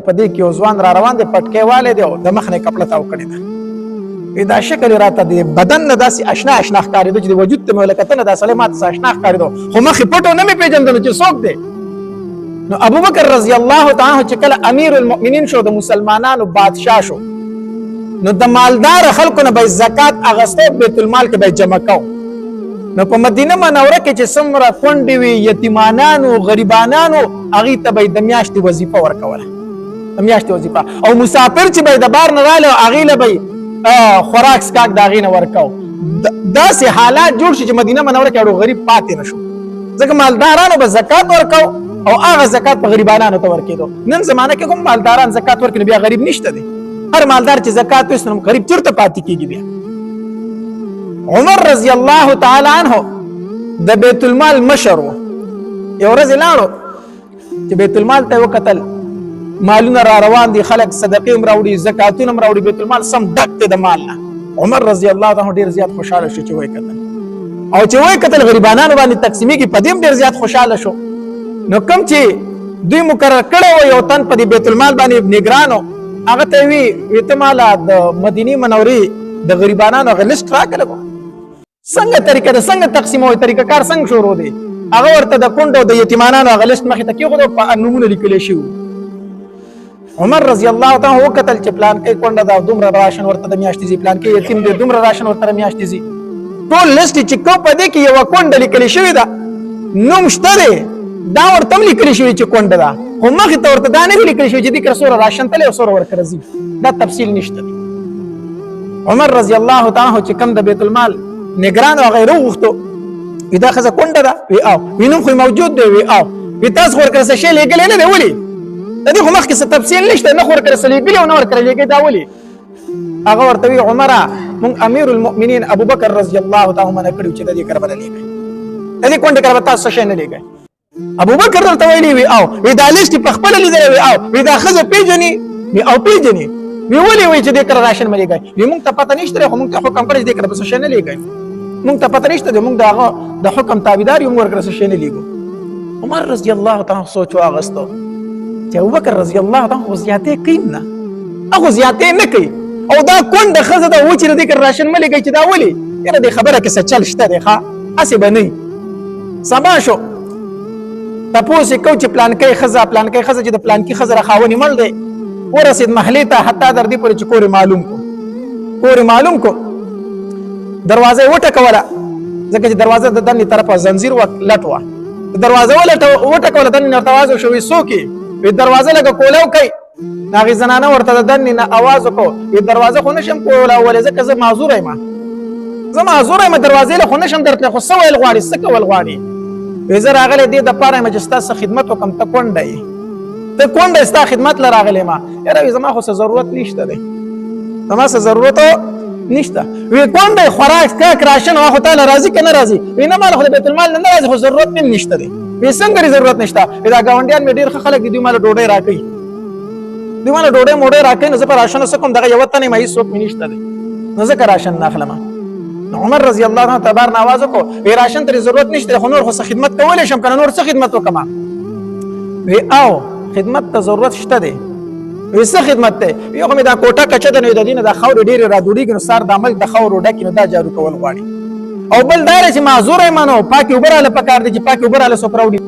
په دې کې ځوان را روان دی پټکې والے دی او د مخ نه کپړه تاو کړی ده دا شکل راته دی بدن نه داسې آشنا ښکارېدو چې د وجود ته مې ولکتنه دا سړی ماته څه آشنا ښکارېدو خو مخې پټو نه مې پېژندلو چې څوک دی نو ابوبکر رضی الله تعالی چې کله امیر المؤمنین شو د مسلمانانو بادشاه شو نو د مالدار خلکو نه به زکات اغستو بیت المال کې به جمع کو نو په مدینه منوره کې چې څومره کونډې وي یتیمانانو غریبانانو هغې ته به یې د میاشتې وظیفه ورکوله د میاشتې وظیفه او مسافر چې به یې د بار نه راغلی هغې له به خوراک سکاک د هغې نه ورکو داسې حالات جوړ شي چې مدینه منوره کې اړو غریب پاتې نه شو ځکه مالدارانو به زکات ورکو او هغه زکات په غریبانانو ته ورکېدو نن زمانه کې کوم مالداران زکات ورکړي بیا غریب نشته دی هر مالدار چې زکات ویسي نو غریب چېرته پاتې کېږي بیا عمر رضی الله تعالی عنه د بیت المال مشر و یو ورځ یې لاړو چې بیت المال ته یې وکتل مالونه را روان دي خلک صدقې هم راوړي زکاتونه هم راوړي بیت المال سم ډک دی د مال نه عمر رضی الله عنه ډېر زیات خوشحاله شو چې ویې کتل او چې ویې کتل غریبانانو باندې تقسیمېږي په دې هم ډېر زیات خوشحاله شو نو کوم چې دوی مقرر کړی و یو تن په دې بیت المال باندې نګرانو هغه ته یې وي ته ماله د مدینې منورې د غریبانانو هغه لیسټ راکړی و څنګه طریقه ده څنګه تقسیموي طریقه کار څنګه شروع دی هغه ورته د کونډو د یتیمانانو هغه لیسټ مخې ته کېښودو په نومونه لیکلی شوي عمر رضی الله تعالی وکتل چې پلانکۍ کونډه ده دومره راشن ورته د میاشتې ځي پلانکۍ یتیم دی دومره راشن ورته د میاشتې ځي ټول لیسټ چې کو په دې کې یوه کونډه لیکلې شوې ده نوم شته دی دا ورته هم لیکلې شوې چې کونډه ده خو مخې ته ورته دا نه وي لیکلې شوې چې دې کره څومره راشن تللی او څومره ورکره ځي دا تفصیل نشته دی عمر رضی الله تعالی چې کوم د بیت المال نگران او غیره وغوښتو وي دا ښځه کونډه ده وي او وي نوم خو موجود دی وي او وي تاسو خو ورکره څه شی لېږلی نه دی ولې د دې خو مخکې څه تفصیل نشته نه خو ورکره څه لېږلي او نه ورکره لېږي دا ولې هغه ورته وي عمره مونږ امیر المؤمنین ابوبکر رضی الله تعالی منع کړي چې د دې کره به نه لېږئ د دې کونډې کره به تاسو څه شی نه لېږئ ابوبکر درته ویلي وي او وي دا لیسټ په خپله لیدلی وي او وي دا ښځه پېژني وي او پېژني وي ولې وایي چې دې کره راشن مه لېږئ وي مونږ ته پته نشته دی خو مونږ ته حکم کړی چې دې کره به څه شی نه لېږئ مونږ ته پته نشته دی مونږ د هغه د حکم تابعدار یو مونږ ورکره څه شی نه لېږو عمر رضی الله تعالی سوچ واغستو چې ابوبکر رضی الله تعالی خو زیاتې کوي نه هغه زیاتې نه کوي او دا کونډه ښځه ده و چې د دې کره راشن مه لېږئ چې دا ولې یاره دې خبره کې څه چل شته دی ښه هسې به نه سبا شو تپوس یې کوو چې پلانکۍ ښځه چې د پلانکي ښځه را خاونې مړ دی ورسېد محلې ته حتی در دې پورې چې کور یې معلوم کو دروازه یې وټکوله ځکه چې دروازه د دنې طرفه زنځیر وه لټ وه دروازه وټکوله دنې نه ورته اواز وشو وي څوک یې وي دروازه لکه کولو کوي هغې زنانه ورته د دنې نه اواز وکړو وي دروازه خو نشم کولولی ځکه زه معذوره یم دروازې له خو نشم درتلی خو څه ویل غواړي څه کول غواړي وی زه راغلی دې دپاره یم چې ستا څه خدمت وکړم ته کونډه یې ستا خدمت له راغلی یم یاره وي زما خو څه ضرورت نشته دی زما څه ضرورت نشته وی کونډه خوراک سکاک راشن خو تا له راځي که نه راځي وی نه ماله خو د بیت المال نه راځي خو ضرورت مې نشته دی وی څنګه دې ضرورت نشته وی دا ګاونډیان مې ډېر ښه خلک دي دوی ماله ډوډۍ راکوي موډۍ راکوي نو زه په راشنو څه کوم دغه یوه تنه یم هېڅ څوک مې نشته دی نو ځکه راشن نه اخلم عمر رضی الله عنه تبار نه आवाज وکړو وی راشن ته ضرورت نشته خو نور خو څه خدمت کولی شم کنه نور څه خدمت وکړم وی او خدمت ته ضرورت شته دی وی څه خدمت دی یو خو مې دا کوټه کچه ده نو د دې نه دا خاورې ډېرې راجوړېږي نو سار د ملک د خاورو ډکې نو دا جارو کول غواړي او بل دا دی چې معذوره یم نو پاکې اوبه راله پکار دي چې پاکې اوبه راله څوک راوړي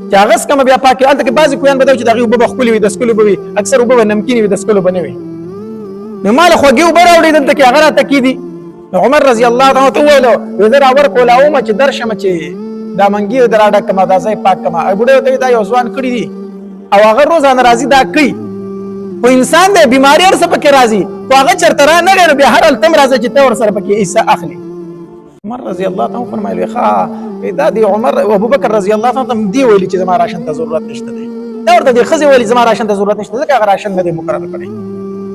چې هغه څکمه بیا پاکې هلته کې بعضې کویان به دا وي چې د هغې اوبه به ښکلې وي د څکلو به وي اکثر اوبه به نمکینې وي د څکلو به نه وي نو ما له خوږې اوبه راوړي دلته کې هغه راته کېدي عمر رضی الله تعالی ته وویلو وی زه راورکولاومه چې درشم چې دا منګي د راډکمه دا ځای پاک کمه بوډۍ ورته وي دا یو ځوان کړي دي او هغه روزانه راځي دا کوي خو انسان دی بیماري هر څه پکې راځي خو هغه چېرته رانغی نو بیا هر هلته هم راځي چې ته ورسره پکې حصه اخلي عمر رضی الله تعالی فرمایل ښه دا دی عمر ابوبکر رضی الله تعالی ته دې ویلي چې زما راشن ته ضرورت نشته دی دا ورته دې ښځې ویلي زما راشن ته ضرورت نشته ځکه هغه راشن نه دی مقرر کړی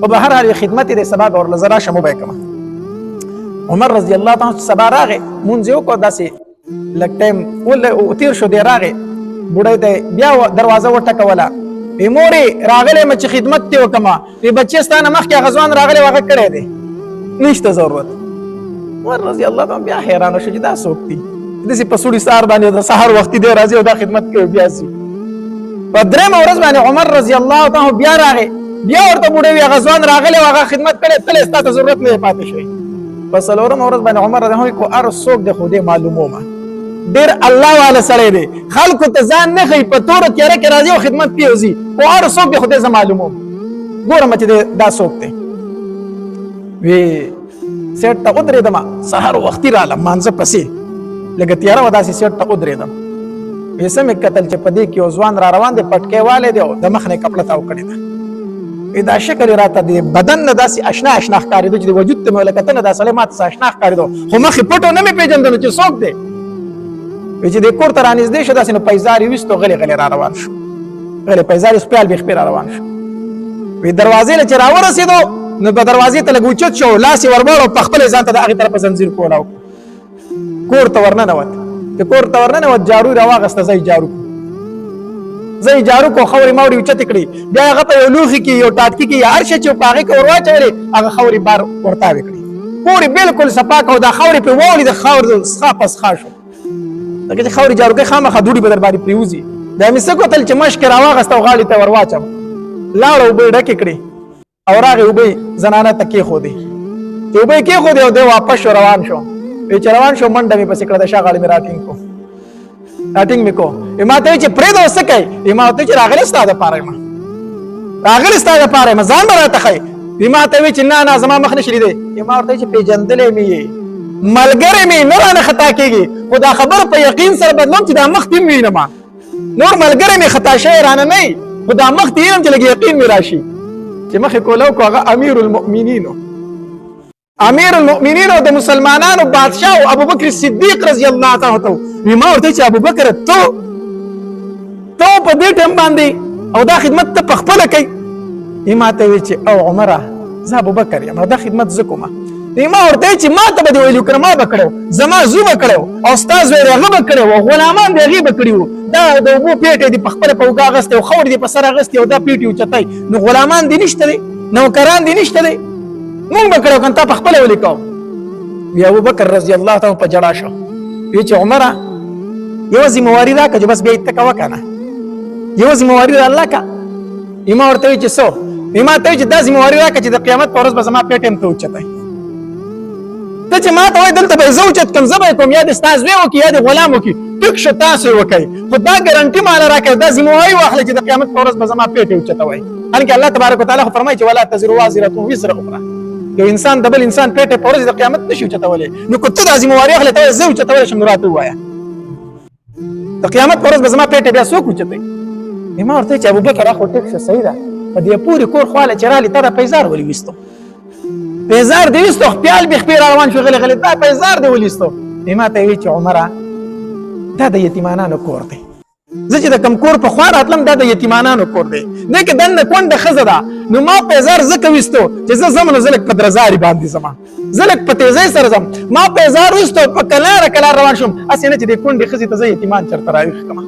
خو به هر حال خدمت یې دی سبا به ورله زه راشم وبه یې کړم عمر رضی الله تعالی سبا راغی مونځ یې وکړو داسې لږ ټایم تېر شو دی راغی بوډۍ ته بیا دروازه وټکوله وی مورې راغلی یم چې خدمت دې وکړم وی بچې ستا نه مخکې هغه ځوان راغلی و هغه کړی دی نشته ضرورت عمر رضی الله تعالی بیا حیرانه شو چې دا څوک دي داسې په سوړي سهار باندې د سهار وختي دی راځي او دا خدمت کوي بیا ځي په درېمه ورځ باندې عمر رضی الله تعالی بیا راغی، بیا ورته بوډۍ وي هغه ځوان راغلی او هغه خدمت کړی، تللی ستا ته ضرورت نه دی پاتې شوی. په څلورمه ورځ باندې عمر رضی الله عنه کو هر څوک دی خو دې معلومومه ډېر الله والا سړی دی، خلکو ته ځان نه ښیي، په توره تیاره کې راځي او خدمت کې وځي، خو هر څوک دی خو دې زه معلوموم، ګورم چې دا څوک دی. وی سیټ ته ودرېدم، سهار وختي رالم مانځه پسې لږه تیاره وه، داسې سیټ ته ودرېدم. وی څه مې کتل چې په دې کې یو ځوان را روان دی، پټکی والی دی او د مخ نه یې کپړه تاو کړې ده. وی دا شکل یې راته د بدن نه داسې اشنا اشنا ښکارېدو چې د وجود ته مې ولکتل، دا سړی ماته څه اشنا ښکارېدو، خو مخ یې پټ و نه مې پېژندلو چې څوک دی. وی چې دې کور ته رانږدې شو، داسې نو پیزار یې ویستو، غلی غلی را روان شو، غلی پیزار یې سپیال بیخپې را روان شو. وی دروازې له چې راورسېدو نو په دروازې ته لږ اوچت شو، لاس یې ورباړ او په خپله ځان ته د هغې طرفه زنځیر کولاو، کور ته ورننوت. چې کور ته ورننوت جارو یې راواغسته، زه یې جارو کړو، زه یې جارو کړو، خاورې ماورې اوچتې کړې، بیا هغه په یو لوښي کې یو ټاټکي کې هر شی چې په هغې کې ور واچولې هغه خاورې بار ورتاوې کړې، کور یې بالکل صفا کړو، دا خاورې پرې واولې، د خاورې څخه په څخه شو، ځکه چې خاورې جارو کوي خامخا دوړې به در باندې پرېوځي. بیا مې څه کتل چې مشک یې راواغسته او غاړې ته ور واچوه، لاړه اوبه یې ډکې کړې او راغې اوبه یې زنانه ته کېښودې، چې اوبه یې کېښودې او دی واپس شو، روان شو. وی چې روان شو منډه مې پسې کړه، د شا غاړې مې راټینګ کړو، راټینګ مې کړو. ما ته وایي چې پرېږده اوس څه کوې؟ ما ورته وایي چې راغلی ستا دپاره یم، راغلی ستا دپاره یم، ځان به راته ښایي. ما ته وایي چې نه نه زما مخ نه شي لیدی. ما ورته وایي چې پېژندلی مې یې، ملګری مې نه رانه خطا کېږي، خو دا خبره په یقین سره بدلوم چې دا مخ دې ووینم، نور ملګری مې خطا شوی رانه نه وي، خو دا مخ دې وینم چې لږ یقین مې راشي. چې مخې کولاو کو هغه امیر المؤمنینو، امیر المؤمنین او د مسلمانانو بادشاه او ابوبکر صدیق رضی الله تعالی عنہ. ما ورته چې ابوبکر ته په دې ټیم باندې او دا خدمت ته په خپله کوي؟ ما ته وایي چې او عمره زه ابوبکر یم او دا خدمت زه کومه. ما ورته وایي چې ما ته به دې ویلي وکړه، ما به کړی وو، زما زوی به کړی وو او ستا زوی دی هغه به کړی وو، غلامان دی هغې به کړي وو، دا د اوبو پیټی دې په خپله په اوږه اغوستی او خاورې دې په سر اغوستې او دا پیټ یې اوچتی، نو غلامان دې نشته دی، نوکران دې نشته دی، مونږ به کړی وو که تا په خپله ولیکو. بیا ابوبکر رضی الله تعالی په جړا شو، وایي چې عمره یوه ذمهواري راکړه چې بس بیا یې ته کوه که نه، یوه ذمهواري د الله که. ما ورته وایي چې څه؟ ما ته وایي چې دا ذمهواري راکړه چې د قیامت په ورځ به زما پیټ یم ته اوچتی. ته چې ما ته وایي دلته به یې زه اوچت کړم، زه به یې کوم، یا دې ستا زوی وکړي یا دې غلام وکړي، ټیک شو تاسو یې وکړئ، خو دا ګرنټي ماله راکړئ، دا ذمهواري واخلئ چې د قیامت په ورځ به زما پیټ یې اوچتوئ. حالانکې الله تبارک وتعالی خو فرمایي چې ولا تزر وازرة وزر اخرى، یو انسان د بل انسان پیټ په ورځ د قیامت نشي اوچتولی، نو که ته دا ذمهواري اخلې ته زه اوچتولی شم، نو راته ووایه د قیامت په ورځ به زما پیټ بیا څوک اوچتوي؟ ما ورته وایي چې ابوبکر خو ټیک شه صحیح ده، په دې پورې کور خواله چې رالې تا دا پیزار ولې ویستو؟ پیزار دې ویستو، خپیال بیخپې را روان شو غلی غلی، دا پیزار دې ولېستو. ما ته وایي چې عمره دا د یتیمانانو کور دی، زه چې د کوم کور په خوا راتلم دا د یتیمانانو کور دی، دې کې دنده کونډه ښځه ده، نو ما پیزار ځکه ویستو چې زه ځم نو زه لږ په درزاري باندې ځم، زه لږ په تیزۍ سره ځم، ما پیزار ویستو په کلاره کلار روان شوم، هسې نه چې دې کونډې ښځې ته زه یتیمان چېرته راویښ کړم،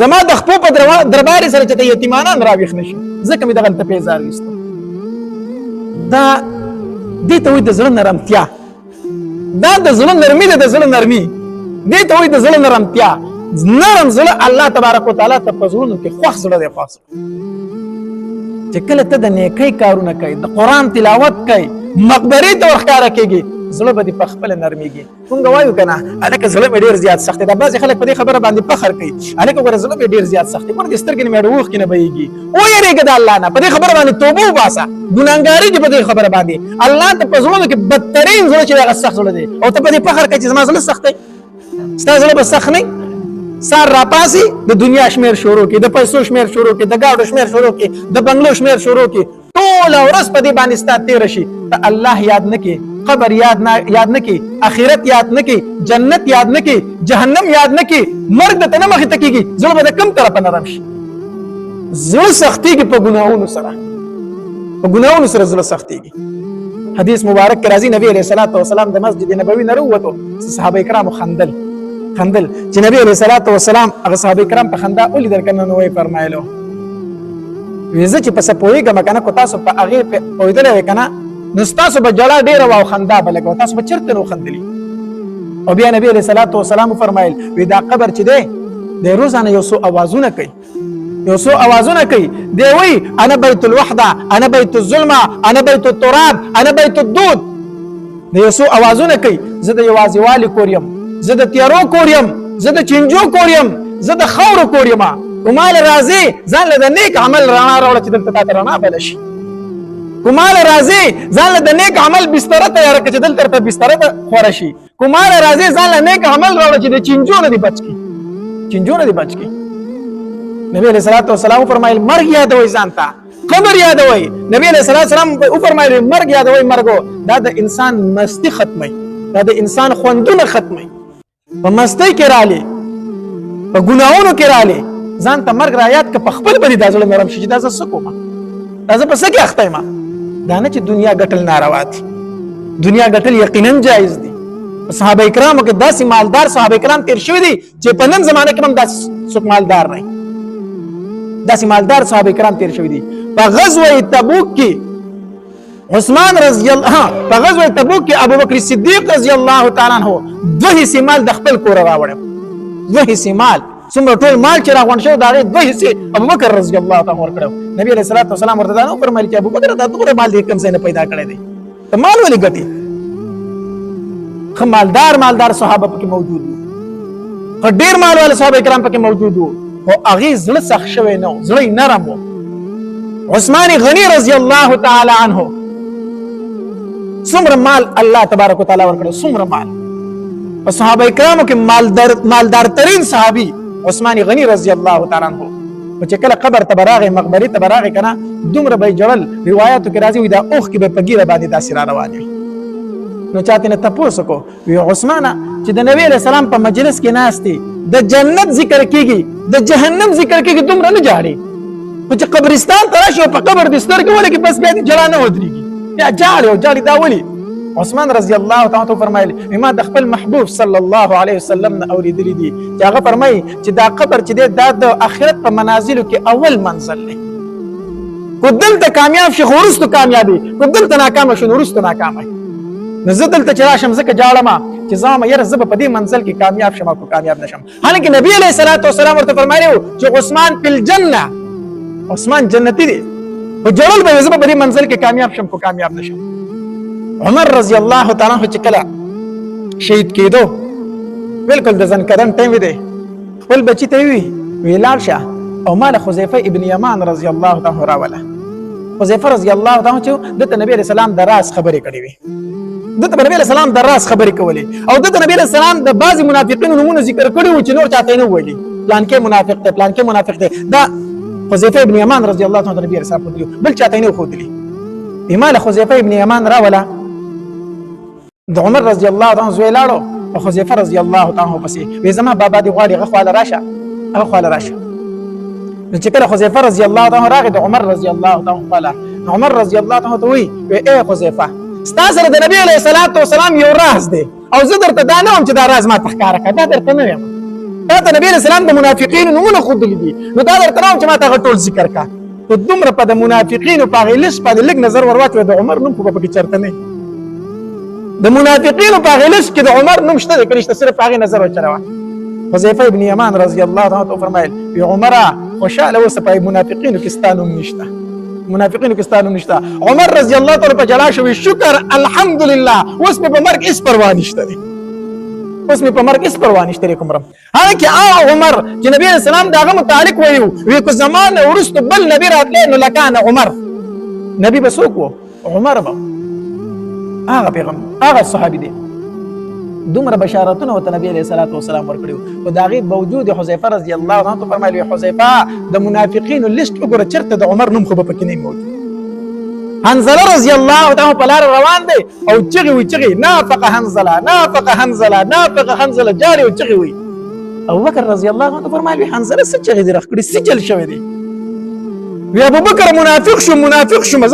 زما د خپو په دربارې سره چې ته یتیمانان راویښ نه شي، ځکه مې دغلته پیزار ویستو. دا دې ته وایي د زړه نرمتیا، دا د زړه نرمي ده، د زړه نرمي دې ته وایي د زړه نرمتیا. نرم زړه الله تبارک وتعالی ته په زړونو کې خوښ زړه دی، خوښ چې کله ته د نیکۍ کارونه کوي، د قرآن تلاوت کوي، مقبرې ته ورښکاره کېږي، زړه به دې په خپله نرمېږي. مونږ وایو که نه هلکه زړه مې ډېر زیات سخت دی، دا بعضې خلک په دې خبره باندې فخر کوي، هلکه ګوره زړه مې ډېر زیات سخت دی، ګوره دې سترګې نه مې د اوښکې نه بهېږي، ویرېږه د الله نه، په دې خبره باندې توبه وباسه، ګناهګاري دې په دې خبره باندې، الله ته په زړونو کې بدترین زړه چې دی هغه سخت زړه دی، او ته په دې فخر کوې چې زما زړه سخت دی، ستا زړه به سخت نه سار راپاسي د دنیا شمیر شروع کی، د پیسو شمیر شروع کی، د گاډو شمیر شروع کی، د بنگلو شمیر شروع کی، ټول ورځ په دې باندې ستا تیر شي، ته الله یاد نه کی، قبر یاد نه کی، اخرت یاد نه کی، جنت یاد نه کی، جهنم یاد نه کی، مرګ د تنه مخې ته کېږي، زړه به د کوم طرفه نرم شي؟ زړه سختېږي په ګناهونو سره، په ګناهونو سره زړه سختېږي. حدیث مبارک کې راځي نبی علیه الصلاة والسلام د مسجد نبوي نه راووتو، صحابه کرامو خندل چې نبی علیه الصلاة والسلام هغه صحابه کرام په خندا ولیدل که نه، نو ویې فرمایلو وایي زه چې په څه پوهېږم که نه، کو تاسو په هغې پوهېدلی وی که نه، نو ستاسو به جړا ډېره وه او خندا به لږه وه، تاسو به چېرته نه وخندلي. او بیا نبی علیه الصلاة والسلام وفرمایل وایي دا قبر چې دی روزانه یو څو اوازونه کوي، یو څو اوازونه کوي دی وی انا بیت الوحده انا بیت الظلمه انا بیت التراب انا بیت الدود د یو څو اوازونه کوي زه د یوازیوالي کور یم زه د تیارو کور یم زه د چنجو کور یم زه د خاورو کور یم کومال راځي ځان له د نیک عمل رڼا راوړه چې دلته تاته رڼا پیدا شي کومال راځي ځان له د نیک عمل بستره تیاره کړه چې دلته ته بستره خوره شي کومال راځي ځان له نیک عمل راوړه چې د چنجو نه دي بچ کی چنجو نه دي بچ کی نبی علیہ الصلوۃ والسلام فرمایل مرګ یادوي ځان ته قبر یادوي نبی علیہ الصلوۃ والسلام فرمایل مرګ یادوي مرګو دا د انسان مستی ختمي دا د انسان خوندونه ختمي په مستی کې رااله په ګناہوں کې رااله ځان ته مرګ را یاد ک په خپل باندې د ځل نرم شي دا څه کومه دا څه پس کې اخته ما دا نه چې دنیا ګټل ناروا دي دنیا ګټل یقینا جایز دي صحابه کرامو کې داسې مالدار صحابه کرام تیر شوی دي چې په نن زمانه کې هم داسې څوک مالدار نه داسې مالدار صحابه کرام تیر شوی دي په غزوه تبوک کې عثمان رضی الله په غزوه تبوک کې ابو بکر صدیق رضی الله تعالی عنہ دوه حصے مال د خپل کور راوړ دوه حصے مال څومره ټول مال چې راغون شو دا دوه حصے ابو بکر رضی الله تعالی عنہ ورکړو نبی علیہ الصلوۃ والسلام ورته دا فرمایي چې ابو بکر دا ټول مال دې کم څه نه پیدا کړی دی ته مال ولې ګټي مالدار صحابه پکې موجود وو ډېر مال ول صحابه کرام پکې موجود وو او هغه زړه سخت شوی نو زړه نرم وو عثمان غنی رضی الله تعالی عنہ څومره مال الله تبارک وتعالى ورکړو څومره مال او صحابه کرامو کې مالدار ترين صحابي عثمان غنی رضی الله تعالی عنہ چې کله قبر تبراغه مقبره تبراغه کنه دومره به جړل روایتو کې راځي دا اوخ کې به پګیره باندې داسې را روان وي نو چاته نه تاسو کو وی عثمان چې د نبی علیہ السلام په مجلس کې ناشتي د جنت ذکر کیږي د جهنم ذکر کیږي دومره نه جاړي چې قبرستان تراشو په قبر د ستر کې ولکه بس بیا دي جلانه ودرېږي یا جاړي دا ولي عثمان رضی الله تعالی عنہ فرمایلی ما د خپل محبوب صلی الله علیه وسلم نه اوریدلی دي چې هغه فرمایي چې دا قبر چې د آخرت په منازلو کې اول منزل دی کو دلته کامیاب شي ورستو کامیابی کو دلته ناکام شي ورستو ناکامه نو زه دلته چې راشم زکه جاړم چې زما یره زب په دې منزل کې کامیاب شم او کامیاب نشم حالانکه نبی علیہ الصلوۃ والسلام ورته فرمایلی چې عثمان فی الجنه عثمان جنتی دی او جړل به زب په دې منزل کې کامیاب شم کو کامیاب نشم عمر رضی الله تعالی عنہ چې کله شهید کېدو بالکل د ځن کدن ټیم دی خپل بچی ته وی لاړ شه او مال حذیفه ابن یمان رضی الله تعالی راوله حذیفه رضی الله تعالی چې د نبی علیہ السلام د راز خبرې کړې وي د نبی علیہ السلام د راز خبرې کولې او د نبی علیہ السلام د بعضی منافقینو نمونه ذکر کړي و چې نور چاته نه ویلي پلان کې منافق ته دا حذیفه ابن یمان رضی الله تعالی عنہ نبی رسول الله بل چاته نه خودلی ایمال حذیفه ابن یمان راوله د عمر رضی الله تعالی عنہ زوی لاړو او حذیفه رضی الله تعالی عنہ پسې وې زما بابا دی غواړي غخواله راشه نو چې کله حذیفه رضی الله تعالی عنہ راغی د عمر رضی الله تعالی عنہ عمر رضی الله تعالی عنہ وی اے حذیفه ستاسو د نبی علیہ الصلوۃ والسلام یو راز دی او زه درته دا نه وم چې دا راز ما تخکاره کړه دا درته نه یم دا ته نبی علیہ السلام د منافقین نمونه خودلی دي نو دا درته نه چې ما ته ټول ذکر کا ته دومره په د منافقین په غلیس په لګ نظر ورواچو د عمر نوم په کې چرته نه د منافقین په غلیس کې د عمر نوم شته کړي صرف هغه نظر وچروا حذیفه ابن یمان رضی الله عنه فرمایل ی عمر خوشاله وسپای منافقین کې ستانو نشته منافقین کې ستانو نشته عمر رضی الله تعالی په جلا شوی شکر الحمدلله اوس په مرګ اس پروا نشته اوس په مرګ اس پروا نشته کومرم هغه عمر چې نبی رسول الله دغه متعلق ویو کو زمان ورست بل نبی راتله نو لکان عمر نبی بسوکو عمر به هغه پیغمبر هغه صحابي دي دومره بشارتونه او نبی علیہ الصلوۃ والسلام ورکړو او داغه باوجود حذیفه رضی الله عنه فرمایلی حذیفه د منافقین لیست وګوره چرته د عمر نوم خو به پکې نه موجود حنزله رضی الله تعالی په لار روان دی او چغي نافق حنزله جاري او چغي وي ابو بکر رضی الله عنه فرمایلی حنزله څه چغي دی راخړي سجل شوی دی وی ابو بکر منافق شوم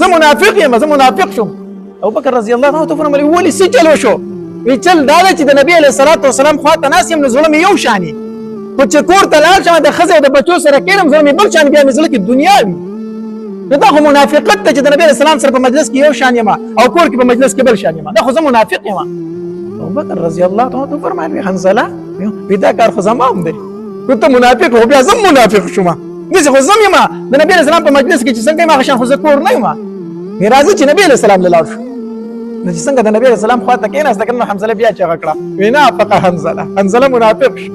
زه منافق شوم ابو بکر رضی الله عنه فرمایلی ولی سجل وشو وی چل دا چې د نبی علیہ الصلوۃ والسلام خواته ناس یم ظلم یو شانی خو چې کور ته لاړ شم د خزه او د بچو سره کینم ظلم بل شان بیا مثله کې دنیا وي دا خو منافقت ته چې د نبی علیہ السلام سره په مجلس کې یو شان یم او کور کې په مجلس کې بل شان یم دا خو زه منافق یم ابو بکر رضی الله عنه فرمایلی حنزله وی دا کار خو زمام دی ته منافق هو بیا زم منافق شوم داسې خو زم یم د نبي علیه السلام په مجلس کې چې څنګه یم هغه شان خو زه کور نه یم راځي چې نبي علیه السلام له لاړ شو نو چې څنګه د نبي علیه السلام خواته کېناسته که نو حنظله بیا چغه کړه وایي نه فقه حنظله منافق شو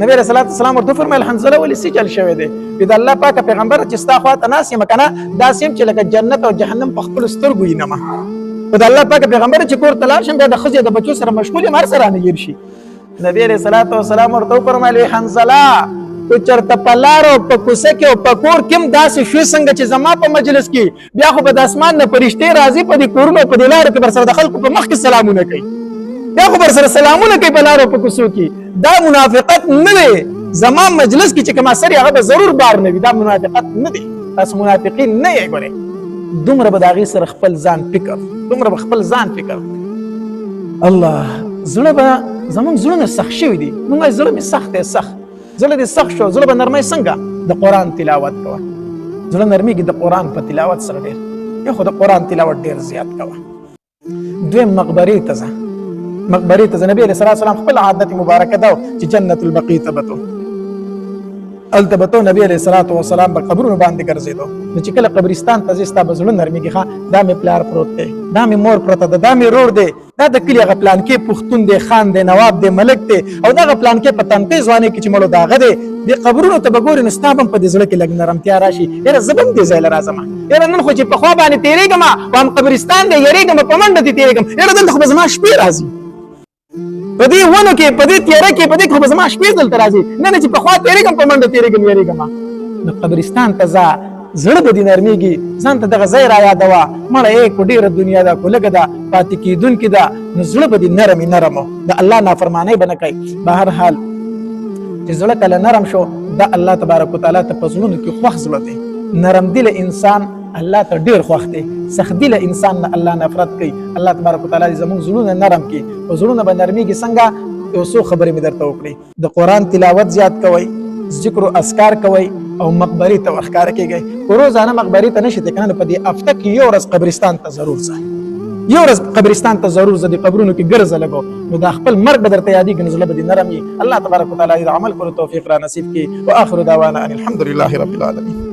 نبی علیه السلام ورته وفرمیل حنظله ولې سجل شوی دی وایي د الله پاکه پیغمبر چې ستا خواته ناست یم که نه داسې یم چې لکه جنت او جهنم په خپلو سترګو وینمه خو د الله پاکه پیغمبر چې کور ته لاړ شم بیا د ښځې د بچو سره مشغول یم هر څه رانه هېر شي نبی علیه السلام ورته وفرمیل وایي حنظله تو چرته په لار او په کوڅه کې او په کور کې هم داسې شوې څنګه چې زما په مجلس کې بیا خو به د اسمان نه فرشتې راځي په دې کورونو په دې لارو کې بر سره د خلکو په مخ کې سلامونه کوي بیا خو بر سره سلامونه کوي په لارو په کوڅو کې دا منافقت نه دی زما مجلس کې چې کوم اثر هغه به ضرور بار نه وي دا منافقت نه دی تاسو منافقین نه یې ګورئ دومره به د هغې سره خپل ځان فکر دومره به خپل ځان فکر الله زړه به زموږ زړونه سخت شوي دي موږ وایي زړه مې سخت دی سخت زړه دې سخت شو زړه به نرمۍ څنګه د قرآن تلاوت کوه زړه نرمېږي د قرآن په تلاوت سره ډېر یا خو د قرآن تلاوت ډېر زیات کوه دویم مقبرې ته ځه مقبرې ته ځه نبي علیه السلام خپل عادت مبارکه ده چې جنت البقیع ته به هلته به تو نبي علیه السلام به قبرونو باندې ګرځېدو نو چې کله قبرستان ته ځې ستا به زړه نرمېږي ښه دا مې پلار پروت دی دا مې مور پرته ده دا مې رور دی دا د کلي هغه پلانکې پښتون دی خان دی نواب دی ملک دی او دغه پلانکې په تنقۍ ځوانۍ کې چې مړو د هغه دی دې قبرونو ته به ګورې نو ستا به هم په دې زړه کې لږ نرمتیا راشي یاره زه به هم دې ځای له راځم یاره نن خو چې په خوا باندې تېرېږم او هم قبرستان دی یېرېږم په منډه دې تېرېږم یاره دلته خو به زما شپې راځي په دې ونو کې په دې تیاره کې په دې خو به زما شپې دلته راځي نه چې په خوا تېرېږم په منډه تېرېږم یېرېږم نو قبرستان ته ځه زړه به دې نرمېږي ځان ته دغه ځای را یادوه مړه کو ډېره دنیا ده کو لږه ده پاتې کېدونکې ده نو زړه به دې نرم و د الله نافرمانۍ به نه کوي به هر حال چې زړه کله نرم شو دا الله تبارک وتعالی ته په زړونو کې خوښ زړه دی نرم دل انسان الله ته ډېر خوښ دی سخت دل انسان نه الله نفرت کوي الله تبارک وتعالی زموږ زړونه نرم کړي او زړونه به نرمېږي څنګه یو څو خبرې مې درته وکړې د قرآن تلاوت زیات کوئ ذکر و اذکار کوئ او مقبرې ته ورښکاره کېږئ خو روزانه مقبرې ته نه شئ ته که نه په دې هفته کې یو ورځ قبرستان ته ضرور ځه یو ورځ قبرستان ته ضرور ځه د قبرونو کې ګرځه لږ نو دا خپل مرګ به درته یادېږي نو زړه به دې نرم وي الله تبارک وتعالی د عمل کولو توفیق را نصیب کړي واخر دعوانا ان الحمد لله رب العالمین